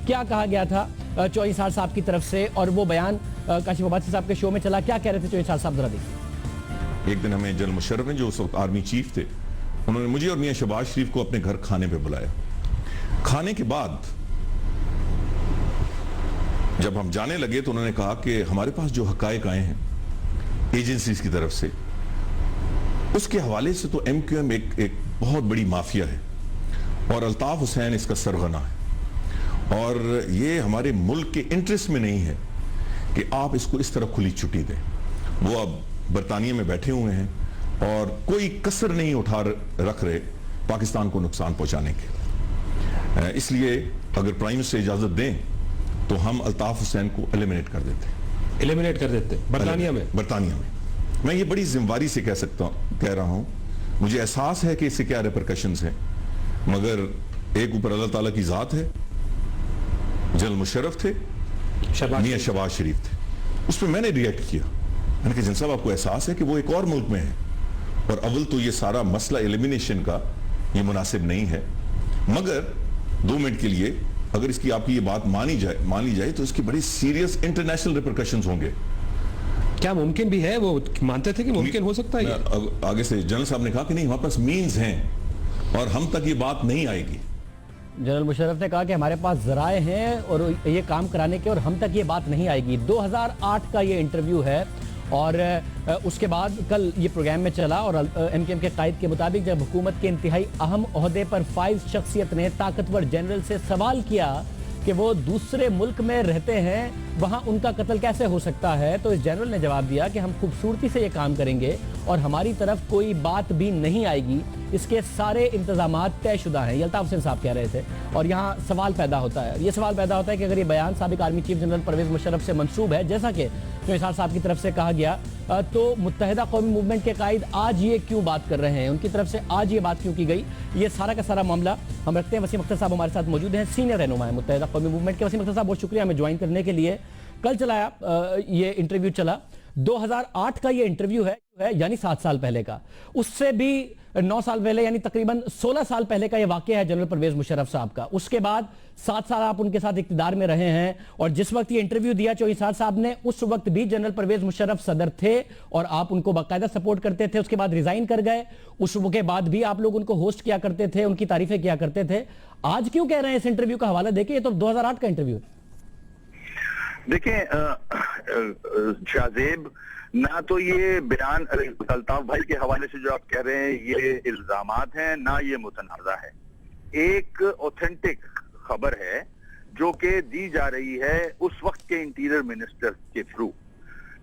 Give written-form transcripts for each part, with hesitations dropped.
क्या कहा गया था चौधरी साहब की तरफ से, और वो बयान काशिफ अब्बासी साहब के शो में चला, क्या कह रहे थे चौधरी साहब? जरा देखिए। एक दिन हमें जनरल मुशर्रफ ने, जो उस वक्त आर्मी चीफ थे, उन्होंने मुझे और मियां शहबाज शरीफ को अपने घर खाने पे बुलाया। खाने के बाद जब हम जाने लगे तो उन्होंने कहा कि हमारे पास जो हकायक आए हैं एजेंसीज की तरफ से, उसके हवाले से तो MQM एक बहुत बड़ी माफिया है और अल्ताफ हुसैन इसका सरगना है, और ये हमारे मुल्क के इंटरेस्ट में नहीं है कि आप इसको इस तरह खुली छुट्टी दें। वो अब बरतानिया में बैठे हुए हैं और कोई कसर नहीं उठा रख रहे पाकिस्तान को नुकसान पहुंचाने के। इसलिए अगर प्राइम मिनिस्टर इजाजत दें तो हम अल्ताफ हुसैन को एलिमिनेट कर देते बरतानिया में। मैं ये बड़ी जिम्मेवारी से कह रहा हूं, मुझे एहसास है कि इससे क्या रिपरकशंस हैं, मगर एक ऊपर अल्लाह ताला की जात है। जनरल मुशर्रफ थे, मियां शहबाज शरीफ थे, उस पर मैंने रिएक्ट किया। मैंने कहा, जन साहब आपको एहसास है कि वो एक और मुल्क में है, और अव्वल तो ये सारा मसला एलिमिनेशन का ये मुनासिब नहीं है, मगर 2 मिनट के लिए अगर इसकी आपकी ये बात मानी जाए तो इसकी बड़ी सीरियस इंटरनेशनल रिपरकशंस होंगे। क्या मुमकिन भी है? वो मानते थे कि मुमकिन हो सकता है। आगे से जनरल साहब ने कहा कि नहीं, हमारे पास मीन्स हैं और हम तक ये बात नहीं आएगी। जनरल मुशर्रफ ने कहा कि हमारे पास जराए हैं और ये काम कराने के, और हम तक ये बात नहीं आएगी। 2008 का ये इंटरव्यू है, और उसके बाद कल ये प्रोग्राम में चला, और MQM के कायद के मुताबिक जब हुकूमत के इंतहाई अहम ओहदे पर फाइज शख्सियत ने ताकतवर जनरल से सवाल किया कि वो दूसरे मुल्क में रहते हैं, वहाँ उनका कत्ल कैसे हो सकता है, तो इस जनरल ने जवाब दिया कि हम खूबसूरती से ये काम करेंगे और हमारी तरफ कोई बात भी नहीं आएगी, इसके सारे इंतजामात तयशुदा हैं। ये अल्ताफ हुसैन साहब कह रहे थे। और यहाँ सवाल पैदा होता है, ये सवाल पैदा होता है कि अगर ये बयान साबिक army chief general Pervez Musharraf से मंसूब है, जैसा कि चौधरी साहब की तरफ से कहा गया, तो मुत्तहिदा कौमी मूवमेंट के कायद आज ये क्यों बात कर रहे हैं, उनकी तरफ से आज ये बात क्यों की गई, ये सारा का सारा मामला हम रखते हैं। वसीम अख्तर साहब हमारे साथ मौजूद हैं, सीनियर रहनुमा है मुत्तहिदा कौमी मूवमेंट के। वसीम अख्तर साहब, बहुत शुक्रिया हमें ज्वाइन करने के लिए। कल चलाया ये इंटरव्यू चला, 2008 का ये इंटरव्यू है, यानी 7 साल पहले का। उससे भी 9 साल पहले, यानी तकरीबन 16 साल पहले का ये वाकया है जनरल परवेज मुशर्रफ साहब का। उसके बाद 7 साल आप उनके साथ इक्तिदार में रहे हैं, और जिस वक्त ये इंटरव्यू दिया चौधरी साहब ने, उस वक्त भी जनरल परवेज मुशर्रफ सदर थे और आप उनको बाकायदा सपोर्ट करते थे। उसके बाद रिजाइन कर गए, उसके बाद भी आप लोग उनको होस्ट किया करते थे, उनकी तारीफें किया करते थे। आज क्यों कह रहे हैं इस इंटरव्यू का हवाला देखिए, ये तो 2008 का इंटरव्यू है। देखिए शाहजेब, ना तो ये बयान अल्ताफ भाई के हवाले से जो आप कह रहे हैं ये इल्जामात हैं, ना ये मुतनाज़ा है। एक ऑथेंटिक खबर है जो कि दी जा रही है उस वक्त के इंटीरियर मिनिस्टर के through,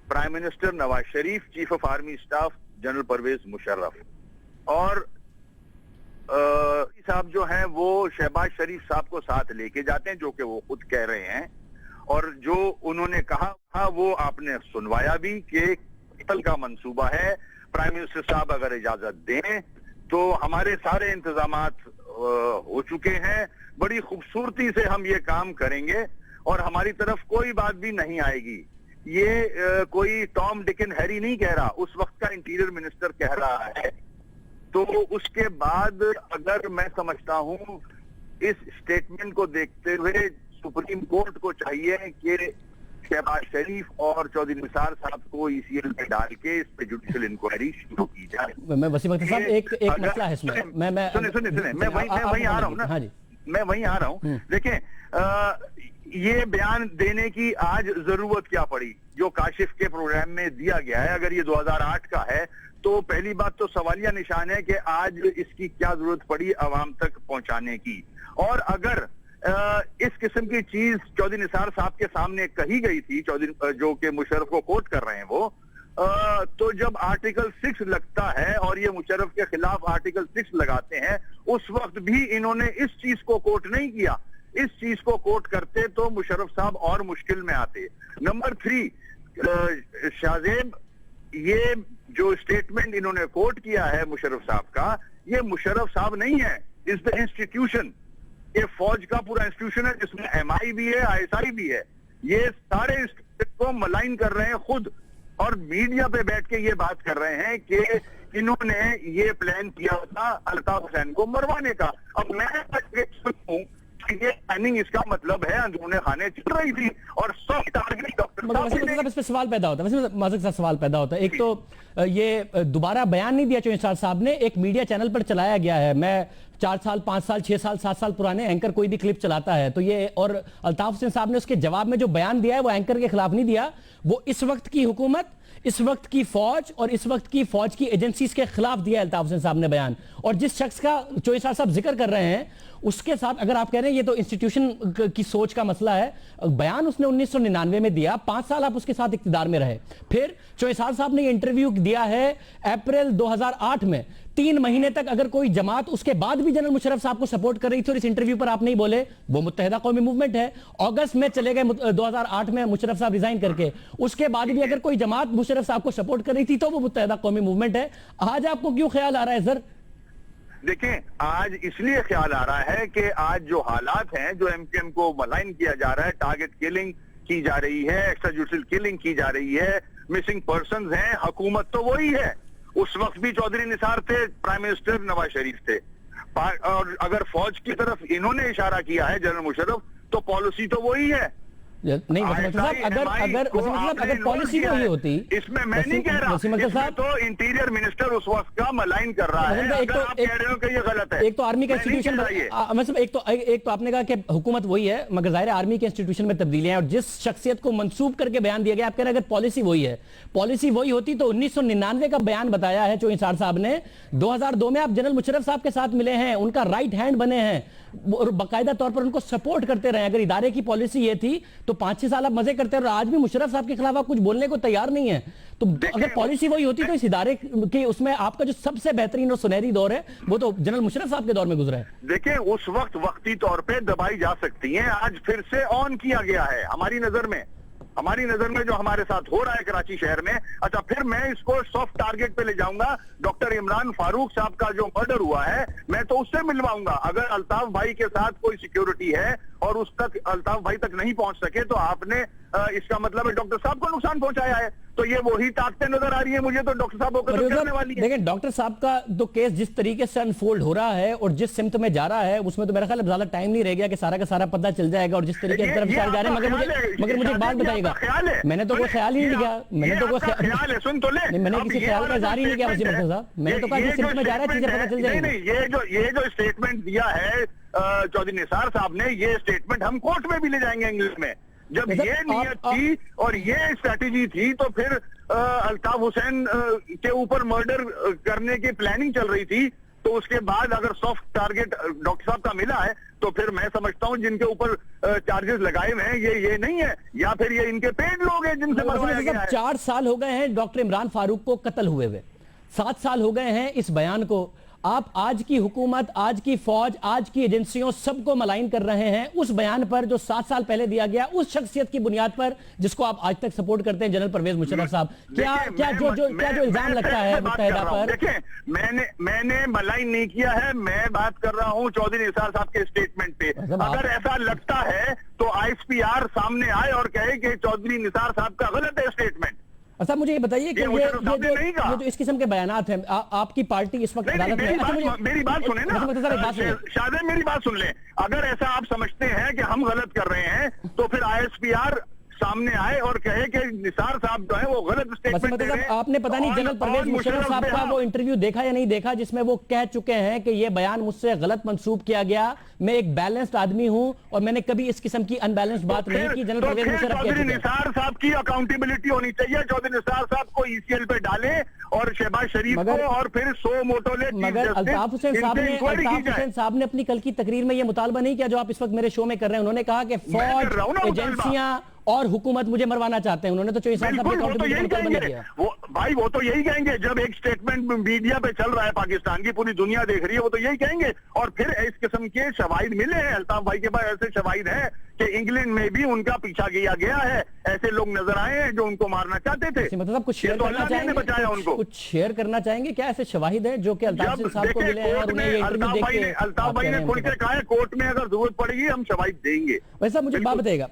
prime minister Nawaz Sharif, chief of army staff general Pervez Musharraf, और साहब जो हैं वो शहबाज शरीफ साहब को साथ लेके जाते हैं, जो कि वो खुद कह रहे हैं, और जो उन्होंने कहा था वो आपने सुनवाया भी कि कत्ल का मंसूबा है। प्राइम मिनिस्टर साहब अगर इजाजत दें तो हमारे सारे इंतजामात हो चुके हैं, बड़ी खूबसूरती से हम ये काम करेंगे और हमारी तरफ कोई बात भी नहीं आएगी। ये कोई टॉम डिक एंड हैरी नहीं कह रहा, उस वक्त का इंटीरियर मिनिस्टर कह रहा है। तो उसके बाद अगर मैं समझता हूं इस स्टेटमेंट को देखते हुए सुप्रीम कोर्ट को चाहिए कि शहबाज शरीफ और चौधरी निसार साहब को ECL में डाल के इस पे जुडिशियल इंक्वायरी शुरू की जाए। मैं वसीम अख्तर साहब, एक मसला है इसमें, सुने मैं वहीं आ रहा हूँ ना। हाँ जी, मैं वहीं आ रहा हूँ। देखें, ये बयान देने की आज जरूरत क्या पड़ी जो काशिफ के प्रोग्राम में दिया गया है? अगर ये 2008 का है तो पहली बात तो सवालिया निशान है कि आज इसकी क्या जरूरत पड़ी अवाम तक पहुंचाने की। और अगर इस किस्म की चीज चौधरी निसार साहब के सामने कही गई थी, चौधरी जो कि मुशर्रफ को कोट कर रहे हैं वो, तो जब आर्टिकल 6 लगता है और ये मुशर्रफ के खिलाफ आर्टिकल 6 लगाते हैं, उस वक्त भी इन्होंने इस चीज को कोट नहीं किया। इस चीज को कोट करते तो मुशर्रफ साहब और मुश्किल में आते। नंबर 3, शाहजेब, ये जो स्टेटमेंट इन्होंने कोट किया है मुशर्रफ साहब का, ये मुशर्रफ साहब नहीं है, इज द इंस्टीट्यूशन। ये फौज का पूरा इंस्टीट्यूशन है जिसमें MI भी है, ISI भी है। ये सारे को मलाइन कर रहे हैं खुद, और मीडिया पे बैठ के ये बात कर रहे हैं कि इन्होंने ये प्लान किया था अल्ताफ हुसैन को मरवाने का। अब मैं हूं ये प्लानिंग, इसका मतलब है अंदरूनी खाने चल रही थी और सॉफ्ट टारगेट डॉक्टर साहब इस पे सवाल पैदा होता है, वैसे माजिद साहब सवाल पैदा होता है। एक तो ये दोबारा बयान नहीं दिया चौधरी निसार साहब ने, एक मीडिया चैनल पर चलाया गया है। मैं 4 साल 5 साल 6 साल 7 साल पुराने एंकर कोई भी क्लिप चलाता है तो ये, और अल्ताफ हुसैन साहब ने उसके जवाब में जो बयान दिया है वो एंकर के खिलाफ नहीं दिया, वो इस वक्त की हुकूमत, इस वक्त की फौज और इस वक्त की फौज की एजेंसीज के खिलाफ दिया है अल्ताफ हुसैन साहब ने बयान। और जिस शख्स का चौधरी निसार साहब जिक्र कर रहे हैं उसके साथ अगर आप कह रहे हैं ये तो इंस्टीट्यूशन की सोच का मसला है, बयान उसने 1999 में दिया, 5 साल आप उसके साथ इक्तिदार में रहे। फिर चौधरी निसार साहब ने ये इंटरव्यू दिया है अप्रैल 2008 में, 3 महीने तक अगर कोई जमात उसके बाद भी जनरल मुशर्रफ साहब को सपोर्ट कर रही थी और इस इंटरव्यू पर आप नहीं बोले, वो मुत्तहिदा कौमी मूवमेंट है। अगस्त में चले गए 2008 में मुशर्रफ साहब रिजाइन करके, उसके बाद भी अगर कोई जमात मुशर्रफ साहब को सपोर्ट कर रही थी तो वो मुत्तहिदा कौमी मूवमेंट है। आज आपको क्यों ख्याल आ रहा है सर? देखें, आज इसलिए ख्याल आ रहा है कि आज जो हालात हैं, जो एमकेएम को मलाइन किया जा रहा है, टारगेट किलिंग की जा रही है, एक्स्ट्राजुडिशियल किलिंग की जा रही है, मिसिंग पर्संस हैं, हुकूमत तो वही है। उस वक्त भी चौधरी निसार थे, प्राइम मिनिस्टर नवाज शरीफ थे, और अगर फौज की तरफ इन्होंने इशारा किया है जनरल मुशर्रफ, तो पॉलिसी तो वही है। नहीं अगर पॉलिसी वही होती, इसमें मैं नहीं कह रहा, इसमें तो इंटीरियर मिनिस्टर उस वक्त का मलाइन कर रहा है। अगर आप कह रहे हो कि ये गलत है, एक तो आर्मी का इंस्टीट्यूशन, मतलब एक तो आपने कहा कि हुकूमत वही है, मगर जाहिर है आर्मी के इंस्टीट्यूशन में तब्दीलियां और जिस शख्सियत को मंसूब करके बयान दिया गया, आप कह रहे हैं अगर पॉलिसी वही है, पॉलिसी वही होती तो 1999 का बयान बताया है चौधरी निसार साहब ने। 2002 में आप जनरल मुशर्रफ साहब के साथ मिले हैं, उनका राइट हैंड बने हैं और बाकायदा तौर पर उनको सपोर्ट करते रहे। अगर इदारे की पॉलिसी ये थी तो 5-6 साल आप मजे करते रहे और आज भी मुशर्रफ साहब के खिलाफ आप कुछ बोलने को तैयार नहीं है। तो अगर पॉलिसी वही होती तो इस इदारे के उसमें आपका जो सबसे बेहतरीन और सुनहरी दौर है वो तो जनरल मुशर्रफ साहब के दौर में गुजरा है। देखिए, उस वक्त वक्ती तौर पे दबाई जा सकती है, आज फिर से ऑन किया गया है हमारी नजर में जो हमारे साथ हो रहा है कराची शहर में। अच्छा, फिर मैं इसको सॉफ्ट टारगेट पे ले जाऊंगा। डॉक्टर इमरान फारूक साहब का जो मर्डर हुआ है, मैं तो उससे मिलवाऊंगा। अगर अल्ताफ भाई के साथ कोई सिक्योरिटी है और उस तक अल्ताफ भाई तक नहीं पहुंच सके तो आपने इसका मतलब है डॉक्टर साहब को नुकसान पहुंचाया है। तो ये वही ताकतें नजर आ रही है मुझे, तो डॉक्टर साहब होकर तो करने वाली है। देखिए, डॉक्टर साहब का तो केस जिस तरीके से अनफोल्ड हो रहा है और जिस सिमत में जा रहा है उसमें तो मेरा ख्याल ज्यादा टाइम नहीं रह गया कि सारा का सारा पता चल जाएगा और जिस तरीके से तरफ जा रहे हैं। मगर मुझे एक बात बताइएगा, मैंने तो कोई ख्याल ही नहीं किया, मैंने तो कोई ख्याल है, सुन तो ले, मैंने किसी ख्याल का इज़हार ही नहीं किया वसीम अख्तर साहब। मैंने तो कहा जिस सिमत में जा रहा है चीजें पता चल जाएंगी। ये जो स्टेटमेंट दिया है चौधरी निसार साहब ने, ये स्टेटमेंट हम कोर्ट में भी ले जाएंगे इंग्लिश में। जब ये नियत थी और ये स्ट्रैटेजी थी तो फिर अल्ताफ हुसैन के ऊपर मर्डर करने की प्लानिंग चल रही थी, तो उसके बाद अगर सॉफ्ट टारगेट डॉक्टर साहब का मिला है तो फिर मैं समझता हूं जिनके ऊपर चार्जेस लगाए हुए हैं ये नहीं है, या फिर ये इनके पेड लोग हैं जिनसे मरवाया गया है। 4 साल हो गए हैं डॉक्टर इमरान फारूक को कत्ल हुए 7 साल हो गए हैं इस बयान को। आप आज की हुकूमत, आज की फौज, आज की एजेंसियों सबको मलाइन कर रहे हैं उस बयान पर जो 7 साल पहले दिया गया, उस शख्सियत की बुनियाद पर जिसको आप आज तक सपोर्ट करते हैं, जनरल परवेज मुशर्रफ साहब। क्या जो इल्जाम लगता है मुत्तहिदा पर? देखिए, मैंने मलाइन नहीं किया है, मैं बात कर रहा हूं चौधरी निसार साहब के स्टेटमेंट पे। अगर ऐसा लगता है तो ISPR सामने आए और कहे कि चौधरी निसार साहब का गलत है स्टेटमेंट। अच्छा, मुझे ये बताइए कि ये जो इस किस्म के बयानात हैं, आपकी पार्टी इस वक्त अदालत में, मेरी बात सुने ना शायद मेरी बात सुन ले। अगर ऐसा आप समझते हैं कि हम गलत कर रहे हैं तो फिर ISPR सामने आए और कहे कि निसार साहब जो है वो गलत स्टेटमेंट दे रहे हैं। आपने पता नहीं जनरल परवेज मुशर्रफ साहब का वो इंटरव्यू देखा या नहीं देखा जिसमें वो कह चुके हैं कि ये बयान मुझसे गलत मंसूब किया गया, मैं एक बैलेंस्ड आदमी हूं और मैंने कभी इस किस्म की अनबैलेंस्ड बात नहीं की। जनरल परवेज मुशर्रफ चौधरी निसार साहब की अकाउंटेबिलिटी होनी चाहिए। चौधरी निसार साहब को ECL पे डाले और शहबाज शरीफ को और फिर 100 मोटोले। मगर अल्ताफ हुसैन साहब ने अपनी कल की तकरीर में ये मुतालबा नहीं किया जो आप इस वक्त मेरे शो में कर रहे हैं। उन्होंने कहा कि फौज, एजेंसियां और हुकूमत मुझे मरवाना चाहते हैं। उन्होंने तो भाई वो तो यही कहेंगे जब एक स्टेटमेंट मीडिया पे चल रहा है, पाकिस्तान की पूरी दुनिया देख रही है, वो तो यही कहेंगे। और फिर इस किस्म के शवाहिद मिले हैं, अल्ताफ भाई के पास ऐसे शवाहिद हैं कि इंग्लैंड में भी उनका पीछा किया गया है, ऐसे लोग नजर आए हैं जो उनको मारना चाहते थे। मतलब कुछ शेयर तो करना अल्लाह ने चाहेंगे, बचाया उनको। कुछ शेयर करना चाहेंगे क्या? ऐसे शवाहिद है जो कि अल्ताफ सिंह साहब को देखिए, मिले हैं और उन्हें ये इंटरव्यू देख के अल्ताफ भाई ने खुल के कहा है कोर्ट में अगर जरूरत पड़ेगी हम शवाहिद देंगे। वैसा मुझे बात बताइएगा,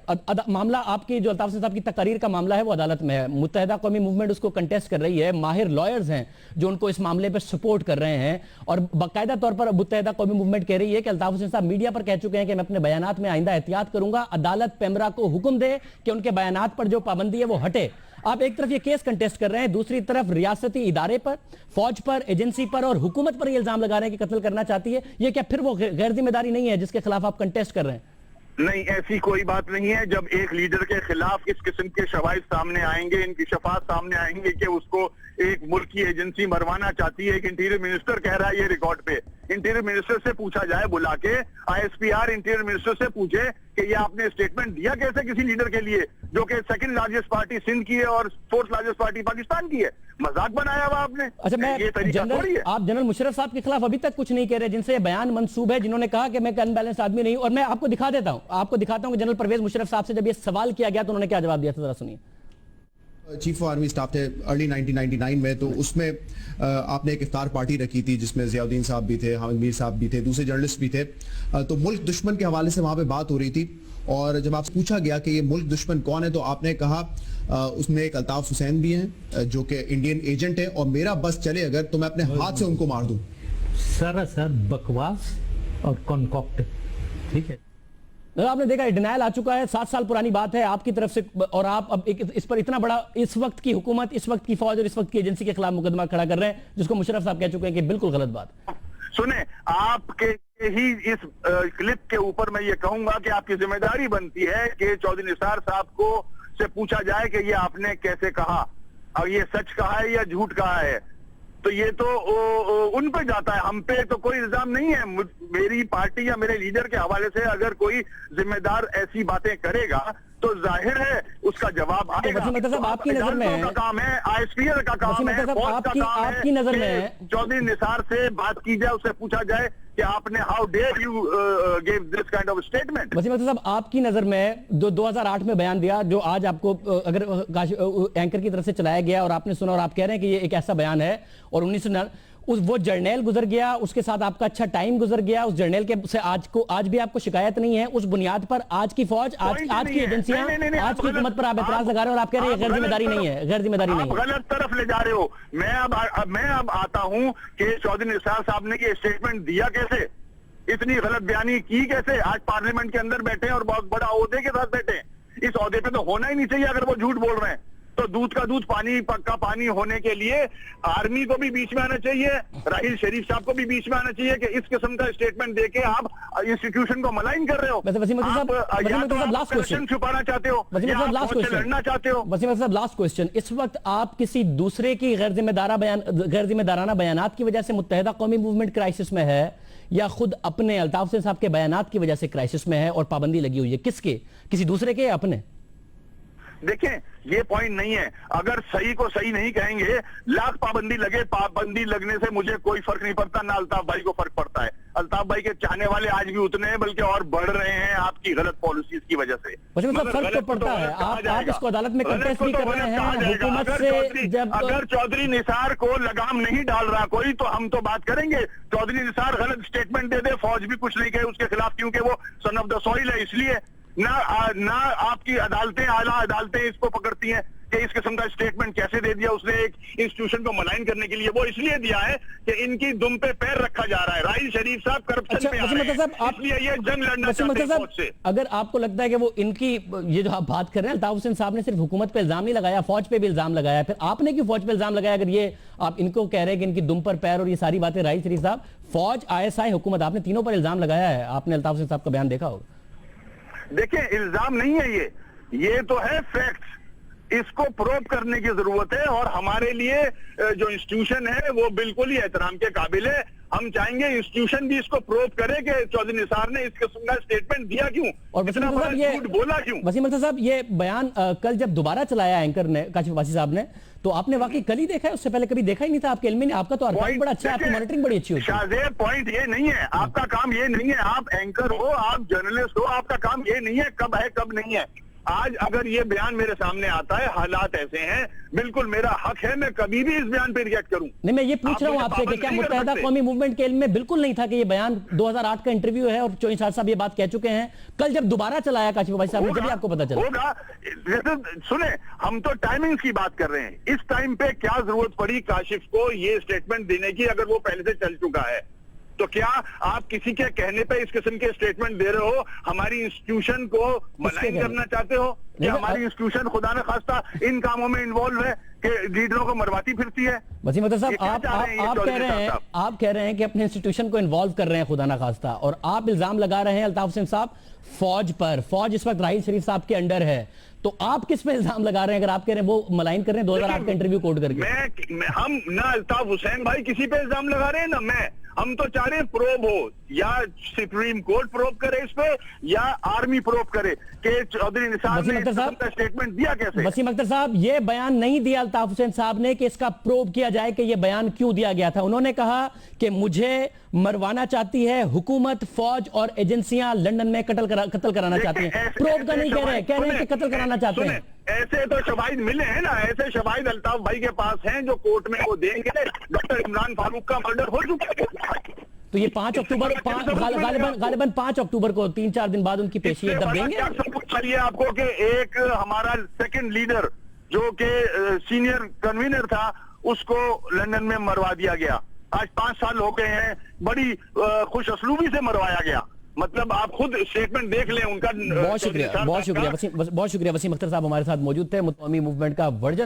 मामला आपकी जो अल्ताफ सिंह साहब की तकरीर का मामला है वो अदालत में है, मुत्तहिदा कौमी मूवमेंट उसको कंटेस्ट कर रही है, माहिर लॉयर्स हैं जो उनको इस मामले पर सपोर्ट कर रहे हैं और बाकायदा तौर पर मुत्तहिदा कौमी मूवमेंट कह रही है कि अल्ताफ सिंह साहब मीडिया पर कह चुके हैं कि मैं अपने बयानात में आइंदा एहतियात करूंगा, अदालत पेमरा को हुक्म दे कि उनके बयानात पर जो पाबंदी है वो हटे। आप एक तरफ ये केस कंटेस्ट कर रहे हैं, दूसरी तरफ रियासती इदारे पर, फौज पर, एजेंसी पर और हुकूमत पर ये इल्जाम लगा रहे हैं कि कत्ल करना चाहती है। ये क्या फिर वो गैर जिम्मेदारी नहीं है जिसके खिलाफ आप कंटेस्ट कर रहे हैं? नहीं, ऐसी कोई बात नहीं है। जब एक लीडर के खिलाफ इस किस्म के शवाहिद सामने आएंगे, इनकी शफात सामने आएंगे कि उसको एक मुल्क की एजेंसी मरवाना चाहती है, एक इंटीरियर मिनिस्टर कह रहा है ये रिकॉर्ड पे, इंटीरियर मिनिस्टर से पूछा जाए बुला के, ISPR इंटीरियर मिनिस्टर से पूछे कि ये आपने स्टेटमेंट दिया कैसे किसी लीडर के लिए जो कि सेकंड लार्जेस्ट पार्टी सिंध की है और फोर्थ लार्जेस्ट पार्टी पाकिस्तान की है? मजाक बनाया हुआ आपने। अच्छा, मैं ये तरीका थोड़ी है। आप जनरल मुशर्रफ साहब के खिलाफ अभी तक कुछ नहीं कह रहे, जिनसे बयान मंसूब है, जिन्होंने कहा कि मैं अनबैलेंस आदमी नहीं हूं। और मैं आपको दिखा देता हूं, आपको दिखाता हूं कि जनरल परवेज मुशर्रफ साहब से जब ये सवाल किया गया तो उन्होंने क्या जवाब दिया था, जरा सुनिए। चीफ ऑफ आर्मी स्टाफ थे अर्ली 1999 में, तो उसमें आपने एक इफ्तार पार्टी रखी थी जिसमें ज़ियाउद्दीन साहब भी थे, हामिद मीर साहब भी थे, दूसरे जर्नलिस्ट भी थे। तो मुल्क दुश्मन के हवाले से वहां पे बात हो रही थी और जब आपसे पूछा गया कि ये मुल्क दुश्मन कौन है तो आपने कहा उसमें एक अल्ताफ हुसैन भी हैं जो कि इंडियन एजेंट है और मेरा बस चले अगर तो मैं अपने हाथ से उनको मार दूं। सरासर बकवास और कॉन्कॉक्ट, ठीक है। आपने देखा डिनायल आ चुका है, 7 साल पुरानी बात है आपकी तरफ से, और आप अब इस पर इतना बड़ा इस वक्त की हुकूमत, इस वक्त की फौज और इस वक्त की एजेंसी के खिलाफ मुकदमा खड़ा कर रहे हैं जिसको मुशर्रफ साहब कह चुके हैं कि बिल्कुल गलत बात। सुने, आपके ही इस क्लिप के ऊपर मैं ये कहूंगा कि आपकी जिम्मेदारी बनती है कि चौधरी निसार साहब को से पूछा जाए कि ये आपने कैसे कहा और ये सच कहा है या झूठ कहा है। तो ये तो उन पे जाता है, हम पे तो कोई इल्जाम नहीं है। मेरी पार्टी या मेरे लीडर के हवाले से अगर कोई जिम्मेदार ऐसी बातें करेगा तो जाहिर है उसका जवाब आएगा। साहब आपकी नजर में का काम है, ISPR का काम है, आपकी नजर में चौधरी निसार से बात की जाए, उससे पूछा जाए कि आपने how dare you give this kind of statement. Wasim Akhtar साहब, आपकी नजर में 2008 में बयान दिया जो आज आपको अगर एंकर की तरफ से चलाया गया और आपने सुना और आप कह रहे हैं कि ये एक ऐसा बयान है और 1909 वो जर्नैल गुजर गया, उसके साथ आपका अच्छा टाइम गुजर गया, उस जर्नैल के से आज भी आपको शिकायत नहीं है, उस बुनियाद पर आज की फौज, आज की एजेंसियां, आज की हुकूमत पर आप एतराज लगा रहे हो और आप कह रहे हैं गैर जिम्मेदारी नहीं है, गैर जिम्मेदारी नहीं है। गलत तरफ ले जा रहे हो। मैं अब आता हूं कि चौधरी निसार साहब ने ये स्टेटमेंट दिया कैसे, इतनी गलत बयानी की कैसे। आज पार्लियामेंट के अंदर बैठे और बहुत बड़ा ओहदे के साथ बैठे, इस ओहदे पे तो होना ही नहीं चाहिए अगर वो झूठ बोल रहे हैं। तो दूध का दूध पानी का पानी होने के लिए आर्मी को भी बीच में आना चाहिए, राहिल शरीफ साहब को भी बीच में आना चाहिए कि इस किस्म का स्टेटमेंट देके आप इंस्टीट्यूशन को मलाइन कर रहे हो। वसीम अख्तर साहब लास्ट क्वेश्चन छुपाना चाहते हो, वसीम साहब लास्ट क्वेश्चन लड़ना चाहते हो। वसीम अख्तर साहब लास्ट क्वेश्चन, इस वक्त आप किसी दूसरे की गैर जिम्मेदाराना बयानात की वजह से मुत्तहिदा कौमी मूवमेंट क्राइसिस में है या खुद अपने अल्ताफ सिंह साहब के बयानात की वजह से क्राइसिस में है और पाबंदी लगी हुई है? किसके, किसी दूसरे के या अपने? देखें, ये पॉइंट नहीं है। अगर सही को सही नहीं कहेंगे, लाख पाबंदी लगे, पाबंदी लगने से मुझे कोई फर्क नहीं पड़ता, ना अल्ताफ भाई को फर्क पड़ता है। अल्ताफ भाई के चाहने वाले आज भी उतने हैं, बल्कि और बढ़ रहे हैं आपकी गलत पॉलिसीज की वजह से। फर्क तो पड़ता है, आप इसको अदालत में कंटेस्ट भी कर रहे हैं हुकूमत से। जब अगर चौधरी निसार को लगाम नहीं डाल रहा कोई तो हम तो बात करेंगे। चौधरी निसार गलत स्टेटमेंट दे दे, फौज भी कुछ नहीं कहे उसके खिलाफ, क्योंकि वो सन ऑफ द सॉइल है, इसलिए ना आपकी अदालतें, आला अदालतें इसको पकड़ती हैं कि इस किस्म का स्टेटमेंट कैसे दे दिया उसने एक इंस्टीट्यूशन को मलाइन करने के लिए। वो इसलिए दिया है कि इनकी दुम पे पैर रखा जा रहा है। राहिल शरीफ साहब करप्शन में आ रहे हैं, इसलिए ये जंग लड़ना चाहते हैं फौज से। अगर आपको लगता है कि वो इनकी ये जो आप बात कर रहे हैं, अल्ताफ हुसैन साहब ने सिर्फ हुकूमत पे इल्जाम नहीं लगाया, फौज पे भी इल्जाम लगाया, फिर आपने क्यों फौज पे इल्जाम लगाया? अगर ये आप इनको कह रहे हैं कि इनकी दुम पर पैर और ये सारी बातें, राहिल शरीफ साहब, फौज, ISI, हुकूमत, आपने तीनों पर इल्जाम लगाया है। आपने अल्ताफ हुसैन साहब का बयान देखा होगा। देखिए, इल्जाम नहीं है ये तो है फैक्ट्स। इसको प्रूव करने की जरूरत है और हमारे लिए जो इंस्टीट्यूशन है वो बिल्कुल ही एहतराम के काबिल है। हम चाहेंगे इंस्टीट्यूशन भी इसको प्रूव करे कि चौधरी निसार ने इस किस्म का स्टेटमेंट दिया क्यों और वसीम इतना अख्तर बड़ा साहब ये झूठ बोला क्यों। वसीम अख्तर साहब ये बयान कल जब दोबारा चलाया एंकर ने काशिफ अब्बासी साहब ने, तो आपने वाकई कल ही देखा है, उससे पहले कभी देखा ही नहीं था? आपके इल्म में, आपका तो आर्काइव बड़ा अच्छा है, आपकी मॉनिटरिंग बड़ी अच्छी होती है। शाहजेब पॉइंट ये नहीं है, आपका काम ये नहीं है, आप एंकर हो, आप जर्नलिस्ट हो, आपका काम ये नहीं है कब नहीं है। आज अगर ये बयान मेरे सामने आता है, हालात ऐसे हैं, बिल्कुल मेरा हक है, मैं कभी भी इस बयान पे रिएक्ट करूं। नहीं, मैं ये पूछ रहा हूं आपसे कि क्या मुत्तहिदा कौमी मूवमेंट के इल्म में बिल्कुल नहीं था कि ये बयान 2008 का इंटरव्यू है और चौधरी साहब ये बात कह चुके हैं? कल जब दोबारा चलाया काशिफ अब्बासी साहब ने, जब आपको पता चला होगा। जैसे सुने, हम तो टाइमिंग की बात कर रहे हैं, इस टाइम पे क्या जरूरत पड़ी काशिफ को ये स्टेटमेंट देने की, अगर वो पहले से चल चुका है तो क्या आप किसी के कहने पे इस किस्म के स्टेटमेंट दे रहे हो? हमारी इंस्टीट्यूशन को मलाइन करना चाहते हो? क्या हमारी इंस्टीट्यूशन खुदा न खास्ता इन कामों में इन्वॉल्व है कि लीडरों को मरवाती फिरती है? वसीम अख्तर साहब, आप कह रहे हैं कि अपने इंस्टीट्यूशन को इन्वॉल्व कर रहे हैं खुदा ना खास्ता, और आप इल्जाम लगा रहे हैं अल्ताफ हुसैन साहब फौज पर। फौज इस वक्त राहील शरीफ साहब के अंडर है, तो आप किस पे इल्जाम लगा रहे हैं अगर आप कह रहे हैं वो मलाइन कर रहे हैं 2008 का इंटरव्यू कोट करके? हम ना अल्ताफ हुसैन भाई किसी पे इल्जाम लगा रहे हैं ना मैं, हम तो चाह रहे हैं प्रोब हो, या सुप्रीम कोर्ट प्रोब करे इस पे, या आर्मी प्रोब करे कि चौधरी निसार ने इसका स्टेटमेंट दिया कैसे। वसीम अख्तर साहब, ये बयान नहीं दिया अल्ताफ हुसैन साहब ने कि इसका प्रोब किया जाए कि ये बयान क्यों दिया गया था। उन्होंने कहा कि मुझे मरवाना चाहती है हुकूमत, फौज और एजेंसियां लंदन में कत्ल कराना चाहती हैं। प्रोब का नहीं कह रहे हैं कि कत्ल कराना चाहते हैं। ऐसे तो शवाहिद मिले हैं ना, ऐसे शवाहिद अल्ताफ भाई के पास हैं जो कोर्ट में वो देंगे। डॉक्टर इमरान फारूक का मर्डर हो चुका है, तो ये 5 अक्टूबर गालिबन 5 अक्टूबर को 3-4 दिन बाद उनकी पेशी है, तब देंगे। क्या सबूत चाहिए आपको कि एक हमारा सेकंड लीडर जो कि सीनियर कन्वीनर था उसको लंदन में मरवा दिया गया? आज 5 साल हो गए हैं, बड़ी खुश असलूबी से मरवाया गया। मतलब आप खुद स्टेटमेंट देख लें उनका। बहुत शुक्रिया वसीम अख्तर साहब हमारे साथ मौजूद थे। कौमी मूवमेंट का वर्जन